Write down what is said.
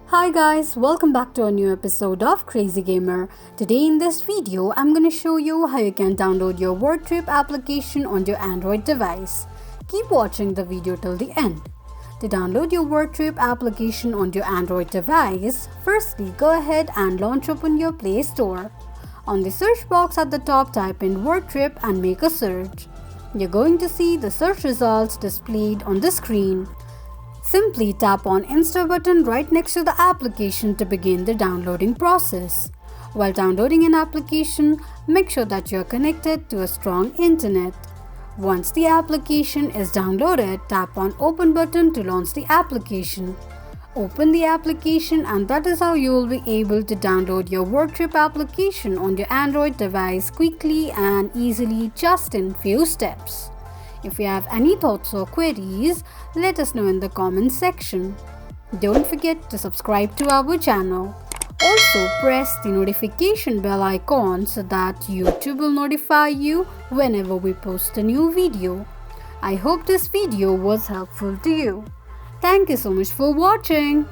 Hi guys, welcome back to a new episode of Crazy Gamer. Today in this video, I'm gonna show you how you can download your WordTrip application on your Android device. Keep watching the video till the end. To download your WordTrip application on your Android device, firstly go ahead and launch open your Play Store. On the search box at the top, type in WordTrip and make a search. You're going to see the search results displayed on the screen. Simply tap on Install button right next to the application to begin the downloading process. While downloading an application, make sure that you are connected to a strong internet. Once the application is downloaded, tap on Open button to launch the application. Open the application and that is how you will be able to download your WordTrip application on your Android device quickly and easily just in few steps. If you have any thoughts or queries, let us know in the comments section. Don't forget to subscribe to our channel. Also press the notification bell icon so that YouTube will notify you whenever we post a new video. I hope this video was helpful to you. Thank you so much for watching.